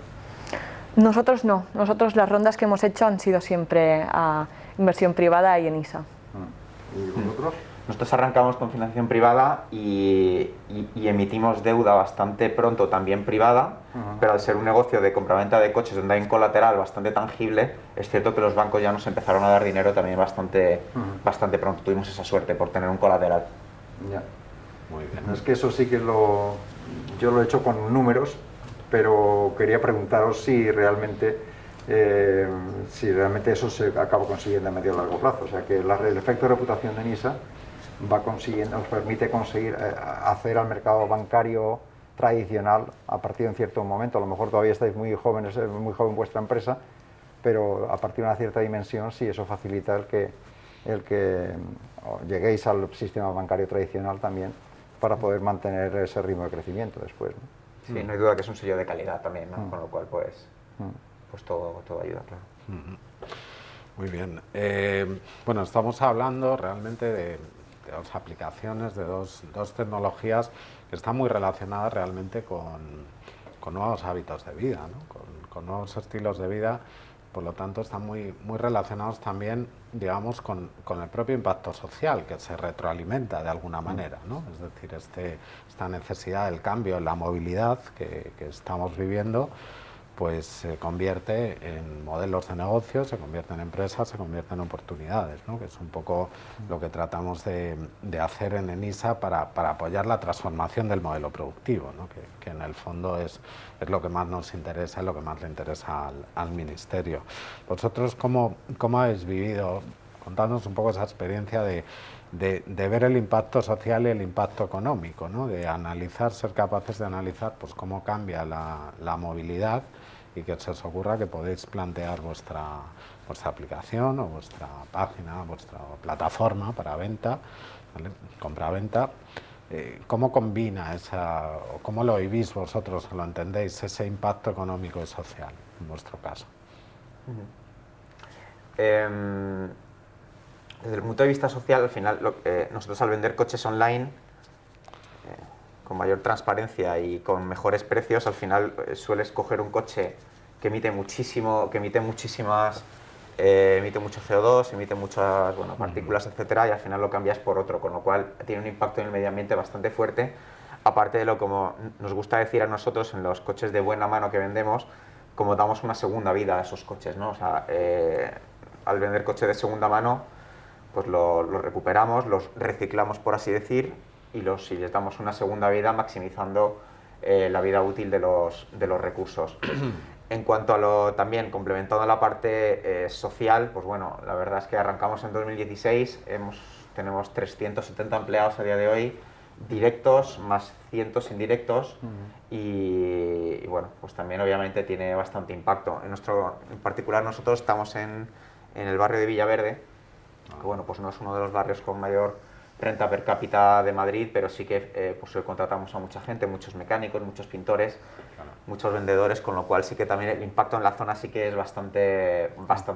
Nosotros no. Nosotros las rondas que hemos hecho han sido siempre a inversión privada y ENISA. ¿Y vosotros? Nosotros arrancamos con financiación privada y emitimos deuda bastante pronto, también privada, pero al ser un negocio de compraventa de coches donde hay un colateral bastante tangible, es cierto que los bancos ya nos empezaron a dar dinero también bastante pronto. Tuvimos esa suerte por tener un colateral. Ya. Muy bien. Es que eso sí que yo lo he hecho con números, pero quería preguntaros si realmente eso se acaba consiguiendo a medio o largo plazo. O sea, que el efecto de reputación de NISA nos permite conseguir hacer al mercado bancario tradicional a partir de un cierto momento. A lo mejor todavía estáis muy jóvenes, muy joven vuestra empresa, pero a partir de una cierta dimensión sí, eso facilita el que lleguéis al sistema bancario tradicional también para poder mantener ese ritmo de crecimiento después, ¿no? Sí, no hay duda que es un sello de calidad también, ¿no? Con lo cual pues todo ayuda, claro. Muy bien. Bueno, estamos hablando realmente de dos aplicaciones, de dos tecnologías que están muy relacionadas realmente con nuevos hábitos de vida, ¿no? Con nuevos estilos de vida. Por lo tanto, están muy relacionados también, digamos, con el propio impacto social que se retroalimenta de alguna manera, ¿no? Es decir, esta necesidad del cambio en la movilidad que estamos viviendo, pues se convierte en modelos de negocio, se convierte en empresas, se convierte en oportunidades, ¿no? Que es un poco lo que tratamos de hacer en ENISA para apoyar la transformación del modelo productivo, ¿no? Que en el fondo es lo que más nos interesa, es lo que más le interesa al Ministerio. Vosotros, ¿cómo habéis vivido? Contadnos un poco esa experiencia de ver el impacto social y el impacto económico, ¿no? De analizar, ser capaces de analizar pues cómo cambia la movilidad y que se os ocurra que podéis plantear vuestra aplicación o vuestra página, vuestra plataforma para venta, ¿vale? Compra-venta. ¿Cómo combina o cómo lo vivís vosotros, o lo entendéis, ese impacto económico y social en vuestro caso? Desde el punto de vista social, al final, nosotros al vender coches online, con mayor transparencia y con mejores precios, al final sueles coger un coche que emite muchísimo, emite mucho CO2, emite muchas partículas, etcétera, y al final lo cambias por otro, con lo cual tiene un impacto en el medio ambiente bastante fuerte, aparte de lo como nos gusta decir a nosotros en los coches de buena mano que vendemos, como damos una segunda vida a esos coches, ¿no? O sea, al vender coche de segunda mano, pues lo recuperamos, los reciclamos, por así decir, y les damos una segunda vida maximizando la vida útil de los recursos. En cuanto a también complementando la parte social, pues bueno, la verdad es que arrancamos en 2016, tenemos 370 empleados a día de hoy, directos más cientos indirectos, y bueno, pues también obviamente tiene bastante impacto. En particular nosotros estamos en el barrio de Villaverde, que bueno, pues no es uno de los barrios con mayor renta per cápita de Madrid, pero sí que pues contratamos a mucha gente, muchos mecánicos, muchos pintores, muchos vendedores, con lo cual sí que también el impacto en la zona sí que es bastante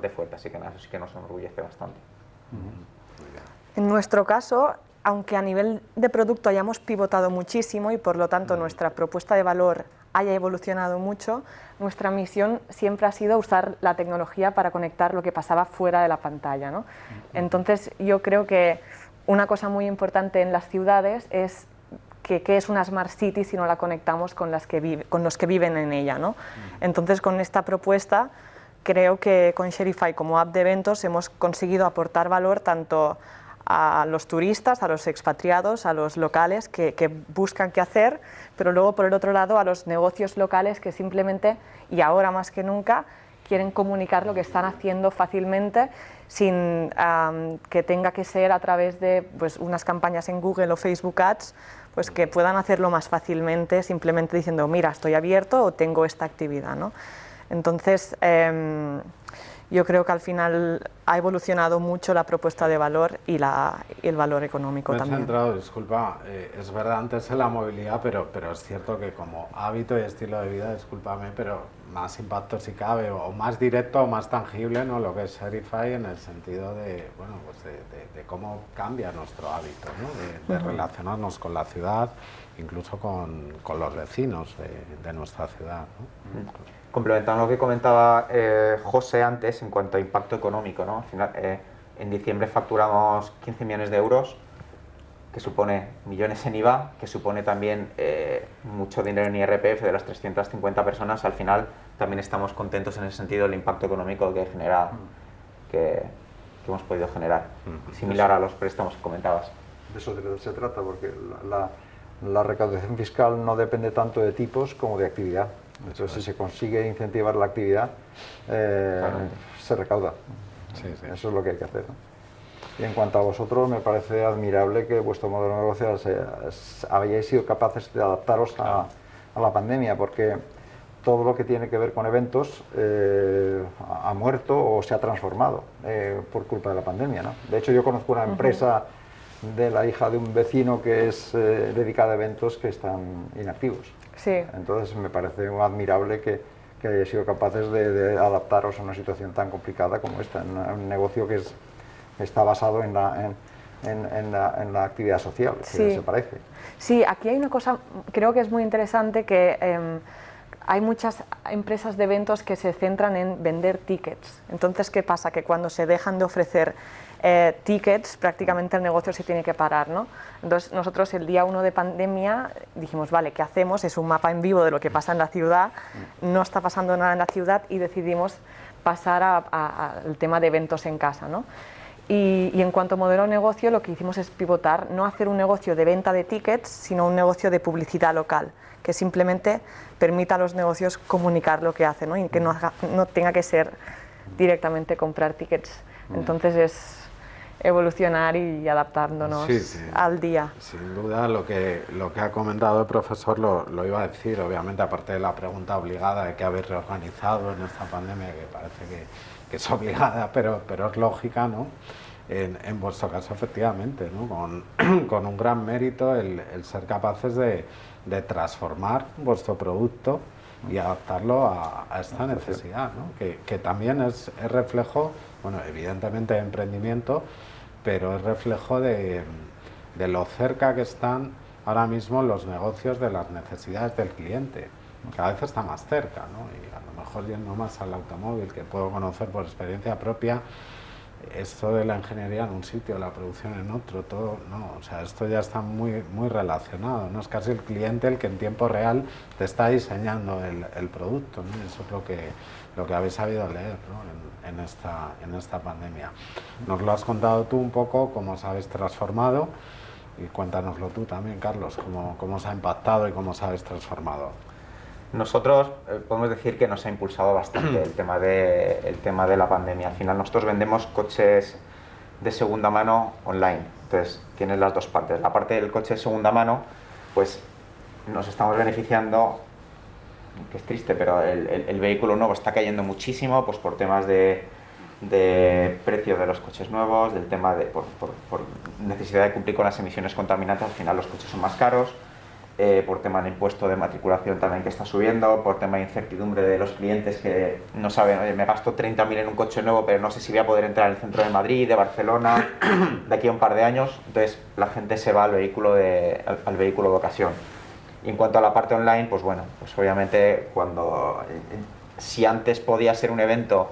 fuerte, así que eso sí que nos enorgullece bastante. En nuestro caso, aunque a nivel de producto hayamos pivotado muchísimo y por lo tanto nuestra propuesta de valor haya evolucionado mucho, nuestra misión siempre ha sido usar la tecnología para conectar lo que pasaba fuera de la pantalla, ¿no? Entonces yo creo que una cosa muy importante en las ciudades es qué es una Smart City si no la conectamos con los que viven en ella, ¿no? Entonces con esta propuesta creo que con Sherify como app de eventos hemos conseguido aportar valor tanto a los turistas, a los expatriados, a los locales que buscan qué hacer, pero luego por el otro lado a los negocios locales que simplemente, y ahora más que nunca, quieren comunicar lo que están haciendo fácilmente sin que tenga que ser a través de pues, unas campañas en Google o Facebook Ads, pues que puedan hacerlo más fácilmente simplemente diciendo mira, estoy abierto o tengo esta actividad, ¿no? Entonces yo creo que al final ha evolucionado mucho la propuesta de valor y el valor económico Me he también. centrado, disculpa, es verdad antes en la movilidad, pero es cierto que como hábito y estilo de vida, discúlpame, pero más impacto si cabe, o más directo o más tangible, ¿no? Lo que es Sherify en el sentido de, bueno, pues de cómo cambia nuestro hábito, ¿no? De relacionarnos con la ciudad, incluso con los vecinos de nuestra ciudad, ¿no? Complementando lo que comentaba José antes en cuanto a impacto económico, ¿no? Al final, en diciembre facturamos 15 millones de euros, que supone millones en IVA, que supone también mucho dinero en IRPF de las 350 personas. Al final también estamos contentos en ese sentido del impacto económico que hemos podido generar, similar a los préstamos que comentabas. De eso se trata, porque la recaudación fiscal no depende tanto de tipos como de actividad. Entonces, si se consigue incentivar la actividad, se recauda. Sí, sí. Eso es lo que hay que hacer, ¿no? Y en cuanto a vosotros, me parece admirable que vuestro modelo de negocio hayáis sido capaces de adaptaros a la pandemia, porque todo lo que tiene que ver con eventos ha muerto o se ha transformado por culpa de la pandemia, ¿no? De hecho, yo conozco una empresa de la hija de un vecino que es dedicada a eventos que están inactivos. Sí. Entonces, me parece admirable que hayáis sido capaces de adaptaros a una situación tan complicada como esta, en un negocio que está basado en la actividad social, Sí. que se parece. Sí, aquí hay una cosa, creo que es muy interesante, que hay muchas empresas de eventos que se centran en vender tickets. Entonces, ¿qué pasa? Que cuando se dejan de ofrecer tickets, prácticamente el negocio se tiene que parar, ¿no? Entonces, nosotros el día 1 de pandemia dijimos, vale, ¿qué hacemos? Es un mapa en vivo de lo que pasa en la ciudad, no está pasando nada en la ciudad y decidimos pasar al tema de eventos en casa, ¿no? Y en cuanto a modelo de negocio, lo que hicimos es pivotar, no hacer un negocio de venta de tickets, sino un negocio de publicidad local, que simplemente permita a los negocios comunicar lo que hacen, ¿no? Y que no tenga que ser directamente comprar tickets. Entonces es evolucionar y adaptándonos al día. Sin duda, lo que ha comentado el profesor lo iba a decir, obviamente, aparte de la pregunta obligada de que habéis reorganizado en esta pandemia, que parece que es obligada, pero es lógica, ¿no? En vuestro caso, efectivamente, ¿no? Con un gran mérito el ser capaces de transformar vuestro producto y adaptarlo a esta necesidad, ¿no? Que también es reflejo, bueno, evidentemente de emprendimiento, pero es reflejo de lo cerca que están ahora mismo los negocios de las necesidades del cliente. Cada vez está más cerca, ¿no? Y a lo mejor yendo más al automóvil, que puedo conocer por experiencia propia, esto de la ingeniería en un sitio, la producción en otro, todo, no, o sea, esto ya está muy relacionado, ¿no? Es casi el cliente el que en tiempo real te está diseñando el producto, ¿no? Eso es lo que habéis sabido leer, ¿no? en esta pandemia. Nos lo has contado tú un poco, cómo os habéis transformado, y cuéntanoslo tú también, Carlos, cómo os ha impactado y cómo os habéis transformado. Nosotros podemos decir que nos ha impulsado bastante el tema de la pandemia. Al final nosotros vendemos coches de segunda mano online, entonces tienes las dos partes. La parte del coche de segunda mano, pues nos estamos beneficiando, que es triste, pero el vehículo nuevo está cayendo muchísimo, pues por temas de precio de los coches nuevos, del tema de por necesidad de cumplir con las emisiones contaminantes. Al final los coches son más caros. Por tema de impuesto de matriculación también que está subiendo, por tema de incertidumbre de los clientes que no saben, oye, me gasto 30.000 en un coche nuevo, pero no sé si voy a poder entrar al centro de Madrid, de Barcelona, de aquí a un par de años. Entonces la gente se va al vehículo de ocasión. Y en cuanto a la parte online, pues bueno, pues obviamente si antes podía ser un evento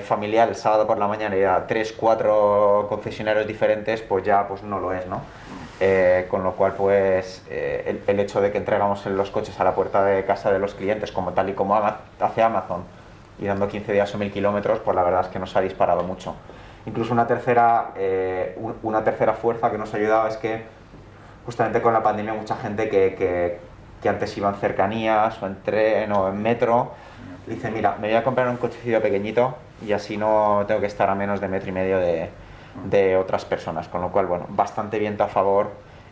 familiar el sábado por la mañana y a 3-4 concesionarios diferentes, pues ya pues no lo es, ¿no? Con lo cual, pues el hecho de que entregamos los coches a la puerta de casa de los clientes, como tal y como hace Amazon, y dando 15 días o 1000 kilómetros, pues la verdad es que nos ha disparado mucho. Incluso una tercera fuerza que nos ha ayudado es que justamente con la pandemia mucha gente que antes iba en cercanías o en tren o en metro, dice, mira, me voy a comprar un cochecillo pequeñito y así no tengo que estar a menos de 1,5 metros de otras personas, con lo cual, bueno, bastante viento a favor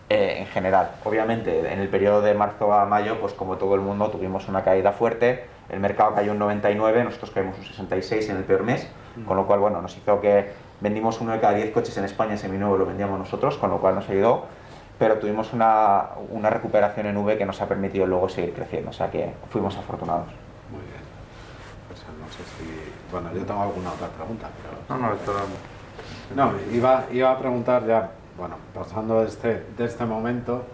en general. Obviamente, en el periodo de marzo a mayo, pues como todo el mundo, tuvimos una caída fuerte, el mercado cayó un 99, nosotros caímos un 66 en el peor mes, con lo cual, bueno, nos hizo que vendimos 1 de cada 10 coches en España seminuevo lo vendíamos nosotros, con lo cual nos ayudó, pero tuvimos una recuperación en V que nos ha permitido luego seguir creciendo, o sea que fuimos afortunados. Muy bien. Pues no sé si... Bueno, yo tengo alguna otra pregunta, pero... No, esto... No, iba a preguntar ya, bueno, pasando de este momento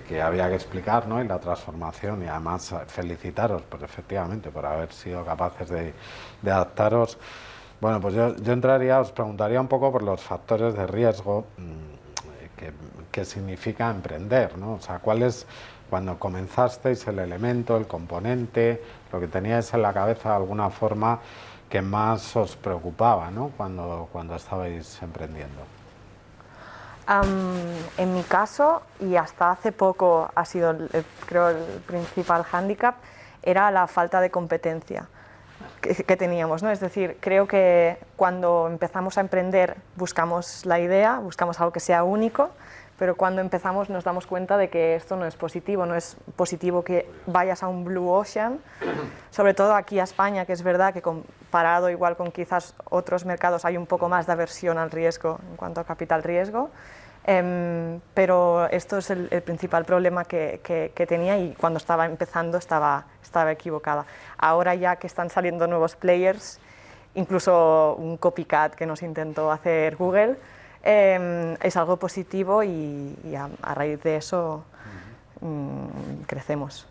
que había que explicar, ¿no? Y la transformación, y además felicitaros, pues efectivamente, por haber sido capaces de adaptaros. Bueno, pues yo os preguntaría un poco por los factores de riesgo que significa emprender, ¿no? O sea, ¿cuál es, cuando comenzasteis, el elemento, el componente, lo que teníais en la cabeza de alguna forma que más os preocupaba, ¿no? cuando estabais emprendiendo? En mi caso, y hasta hace poco ha sido creo el principal hándicap, era la falta de competencia. que teníamos, ¿no? Es decir, creo que cuando empezamos a emprender buscamos la idea, buscamos algo que sea único, pero cuando empezamos nos damos cuenta de que esto no es positivo que vayas a un Blue Ocean, sobre todo aquí a España, que es verdad que comparado igual con quizás otros mercados hay un poco más de aversión al riesgo en cuanto a capital riesgo, pero esto es el principal problema que tenía y cuando estaba empezando estaba equivocada. Ahora ya que están saliendo nuevos players, incluso un copycat que nos intentó hacer Google, es algo positivo y a raíz de eso crecemos.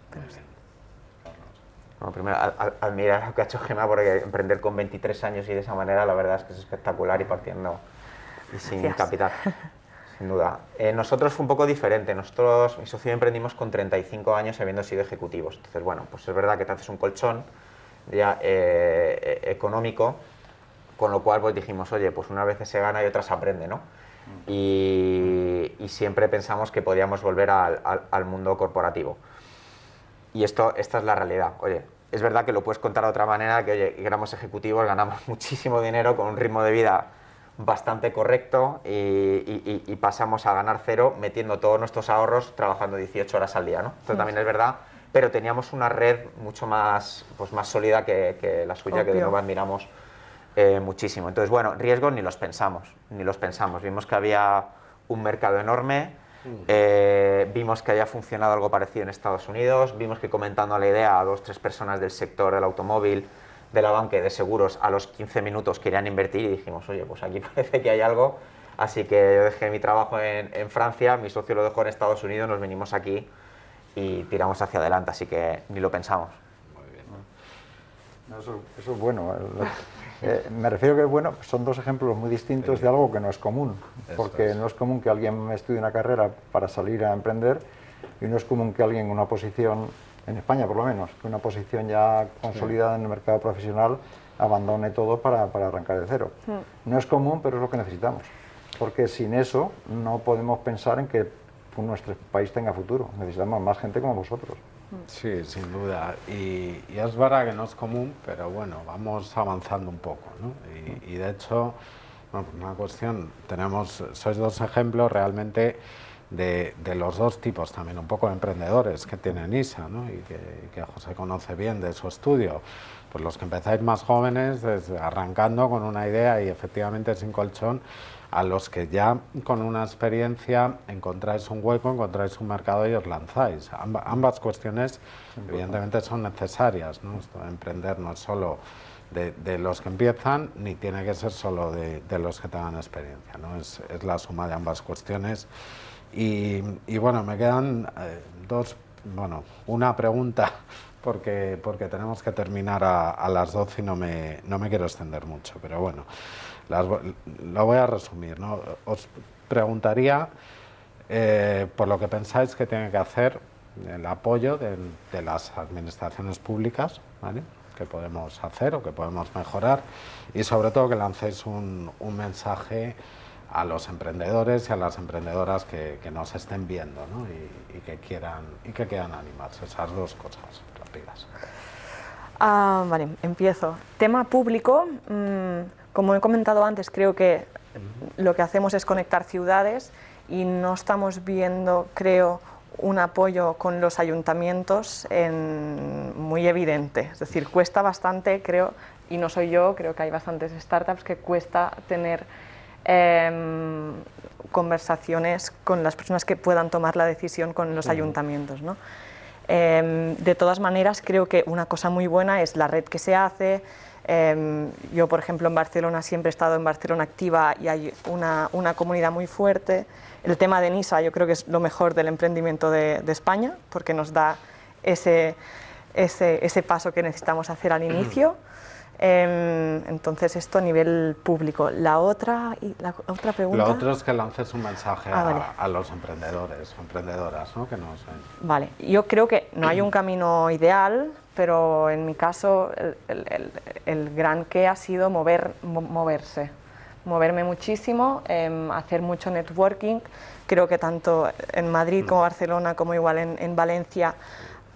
Bueno, primero, admirar lo que ha hecho Gemma, porque emprender con 23 años y de esa manera, la verdad es que es espectacular y partiendo y sin capital, sin duda. Nosotros fue un poco diferente. Nosotros, mi socio y yo, emprendimos con 35 años habiendo sido ejecutivos. Entonces, bueno, pues es verdad que te haces un colchón ya económico, con lo cual pues dijimos, oye, pues unas veces se gana y otras se aprende, ¿no? Y siempre pensamos que podíamos volver al mundo corporativo. Y esta es la realidad. Oye, es verdad que lo puedes contar de otra manera, que oye, éramos ejecutivos, ganamos muchísimo dinero con un ritmo de vida bastante correcto y pasamos a ganar cero metiendo todos nuestros ahorros trabajando 18 horas al día, ¿no? Esto también es verdad, pero teníamos una red mucho más, pues más sólida que la suya, que de nuevo admiramos muchísimo. Entonces, bueno, riesgos ni los pensamos. Vimos que había un mercado enorme, vimos que había funcionado algo parecido en Estados Unidos, vimos que comentando la idea a 2 o 3 personas del sector del automóvil, de la banca y de seguros, a los 15 minutos querían invertir y dijimos, oye, pues aquí parece que hay algo. Así que yo dejé mi trabajo en Francia, mi socio lo dejó en Estados Unidos, nos venimos aquí y tiramos hacia adelante, así que ni lo pensamos. Muy bien. No, eso es bueno. Me refiero que bueno, son 2 ejemplos muy distintos de algo que no es común, porque no es común que alguien estudie una carrera para salir a emprender y no es común que alguien en una posición, en España por lo menos, que una posición ya consolidada en el mercado profesional abandone todo para arrancar de cero. No es común, pero es lo que necesitamos, porque sin eso no podemos pensar en que nuestro país tenga futuro. Necesitamos más gente como vosotros. Sí, sin duda. Y es verdad que no es común, pero bueno, vamos avanzando un poco, ¿no? Y de hecho, bueno, una cuestión, sois 2 ejemplos realmente de los 2 tipos también, un poco de emprendedores que tiene NISA, ¿no? Y que José conoce bien de su estudio. Pues los que empezáis más jóvenes, arrancando con una idea y efectivamente sin colchón, a los que ya con una experiencia encontráis un hueco, encontráis un mercado y os lanzáis. Ambas cuestiones evidentemente son necesarias, ¿no? Esto de emprender no es solo de los que empiezan, ni tiene que ser solo de los que tengan experiencia, ¿no? Es la suma de ambas cuestiones. Y bueno, me quedan una pregunta, porque tenemos que terminar a las 12 y no me quiero extender mucho, pero bueno, lo voy a resumir, ¿no? Os preguntaría por lo que pensáis que tiene que hacer el apoyo de las administraciones públicas, ¿vale? Que podemos hacer o que podemos mejorar, y sobre todo que lancéis un mensaje a los emprendedores y a las emprendedoras que nos estén viendo, ¿no? y que quieran animarse. Esas 2 cosas rápidas. Vale, empiezo. Tema público, como he comentado antes, creo que lo que hacemos es conectar ciudades y no estamos viendo, creo, un apoyo con los ayuntamientos muy evidente. Es decir, cuesta bastante, creo, y no soy yo, creo que hay bastantes startups que cuesta tener conversaciones con las personas que puedan tomar la decisión con los ayuntamientos, ¿no? De todas maneras, creo que una cosa muy buena es la red que se hace. Yo, por ejemplo, en Barcelona siempre he estado en Barcelona Activa y hay una comunidad muy fuerte. El tema de NISA yo creo que es lo mejor del emprendimiento de España, porque nos da ese paso que necesitamos hacer al inicio. Entonces, esto a nivel público. La otra pregunta... Lo otro es que lances un mensaje vale. a los emprendedores o emprendedoras, ¿no? Que nos ven. Vale, yo creo que no hay un camino ideal, pero en mi caso el gran qué ha sido moverse. Moverme muchísimo, hacer mucho networking. Creo que tanto en Madrid como Barcelona, como igual en Valencia,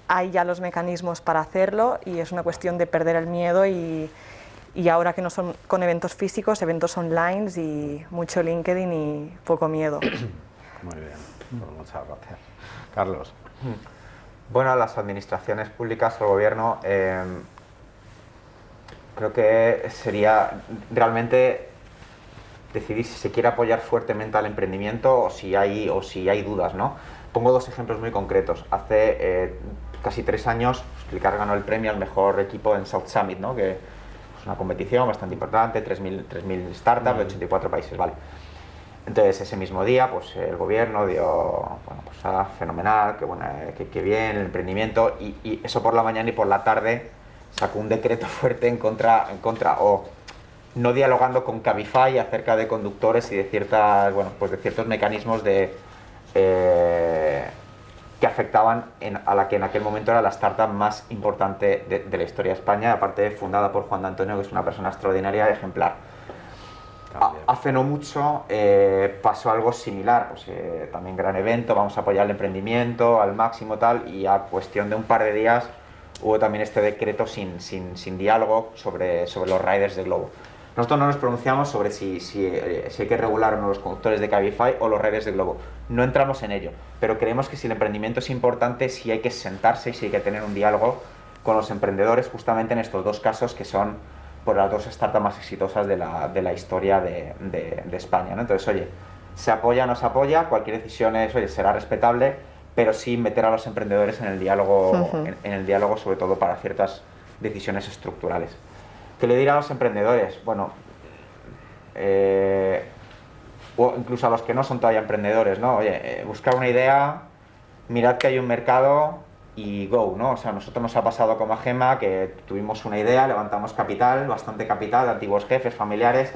hay ya los mecanismos para hacerlo y es una cuestión de perder el miedo y ahora que no son con eventos físicos, eventos online y mucho LinkedIn y poco miedo. Muy bien, pues muchas gracias. Carlos. Bueno, las administraciones públicas o el gobierno, creo que sería realmente decidir si se quiere apoyar fuertemente al emprendimiento o si hay dudas, ¿no? Pongo dos ejemplos muy concretos. Hace casi 3 años, Clicar ganó el premio al mejor equipo en South Summit, ¿no? Que es una competición bastante importante, 3.000 startups de 84 países, ¿vale? Entonces ese mismo día, pues el gobierno dio, bueno, pues fenomenal, que bien el emprendimiento, y eso por la mañana y por la tarde sacó un decreto fuerte en contra o no dialogando con Cabify acerca de conductores y de ciertas, bueno, pues de ciertos mecanismos que afectaban a la que en aquel momento era la startup más importante de la historia de España, aparte fundada por Juan de Antonio, que es una persona extraordinaria y ejemplar. Hace no mucho pasó algo similar, pues, también gran evento, vamos a apoyar el emprendimiento al máximo tal, y a cuestión de un par de días hubo también este decreto sin diálogo sobre los riders de Globo. Nosotros no nos pronunciamos sobre si hay que regular o no los conductores de Cabify o los riders de Globo. No entramos en ello, pero creemos que si el emprendimiento es importante, sí hay que sentarse y sí hay que tener un diálogo con los emprendedores justamente en estos dos casos que son por las dos startups más exitosas de la historia de España, ¿no? Entonces, oye, se apoya o no se apoya, cualquier decisión será respetable, pero sí meter a los emprendedores en el diálogo, en el diálogo sobre todo para ciertas decisiones estructurales. ¿Qué le dirá a los emprendedores? Bueno, o incluso a los que no son todavía emprendedores, ¿no? Oye, buscar una idea, mirad que hay un mercado y go, ¿no? O sea, a nosotros nos ha pasado como a Gema que tuvimos una idea, levantamos capital, bastante capital, de antiguos jefes, familiares,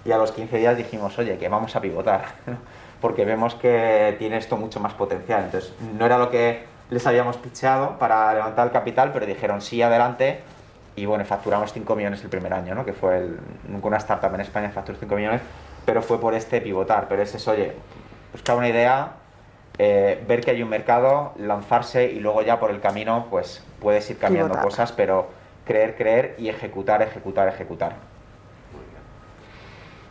y a los 15 días dijimos, oye, que vamos a pivotar, ¿no? Porque vemos que tiene esto mucho más potencial. Entonces, no era lo que les habíamos pitcheado para levantar el capital, pero dijeron sí, adelante, y bueno, facturamos 5 millones el primer año, ¿no? Que fue nunca una startup en España facturó 5 millones, pero fue por este pivotar. Pero es eso, oye, buscar una idea, ver que hay un mercado, lanzarse y luego ya por el camino pues puedes ir cambiando pivotar cosas, pero creer y ejecutar. Muy bien.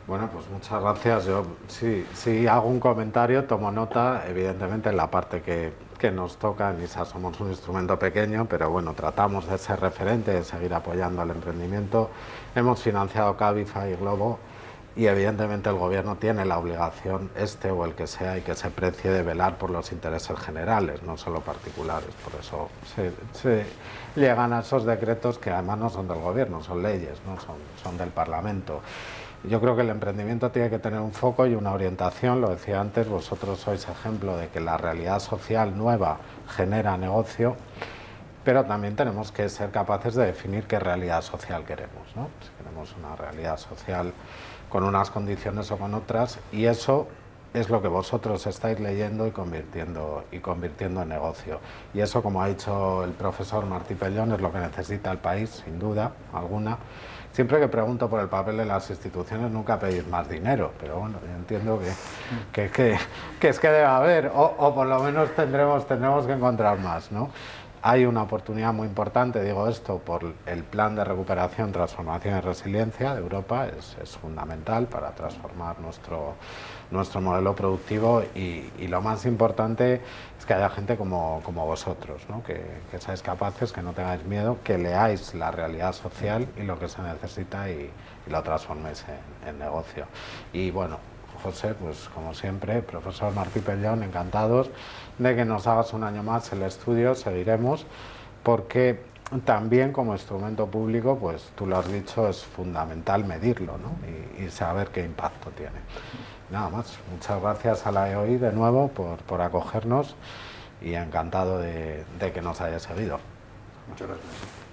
Bueno, pues muchas gracias. Yo sí hago un comentario, tomo nota, evidentemente en la parte que nos toca. En ISA somos un instrumento pequeño, pero bueno, tratamos de ser referente, de seguir apoyando al emprendimiento. Hemos financiado Cabify y Globo, y evidentemente el gobierno tiene la obligación, este o el que sea, y que se precie de velar por los intereses generales, no solo particulares. Por eso se llegan a esos decretos que además no son del gobierno, son leyes, ¿no? son del Parlamento. Yo creo que el emprendimiento tiene que tener un foco y una orientación, lo decía antes, vosotros sois ejemplo de que la realidad social nueva genera negocio, pero también tenemos que ser capaces de definir qué realidad social queremos, ¿no? Si queremos una realidad social con unas condiciones o con otras, y eso es lo que vosotros estáis leyendo y convirtiendo en negocio. Y eso, como ha dicho el profesor Martí Pellón, es lo que necesita el país, sin duda alguna. Siempre que pregunto por el papel de las instituciones, nunca pedís más dinero, pero bueno, yo entiendo que es que debe haber, o por lo menos tendremos que encontrar más, ¿no? Hay una oportunidad muy importante, digo esto, por el plan de recuperación, transformación y resiliencia de Europa, es fundamental para transformar nuestro modelo productivo, y lo más importante es que haya gente como vosotros, ¿no? que seáis capaces, que no tengáis miedo, que leáis la realidad social y lo que se necesita y lo transforméis en negocio. Y bueno, José, pues como siempre, profesor Martí Pellón, encantados de que nos hagas un año más el estudio. Seguiremos, porque también como instrumento público, pues tú lo has dicho, es fundamental medirlo, ¿no? y saber qué impacto tiene. Nada más, muchas gracias a la EOI de nuevo por acogernos, y encantado de que nos hayas seguido. Muchas gracias.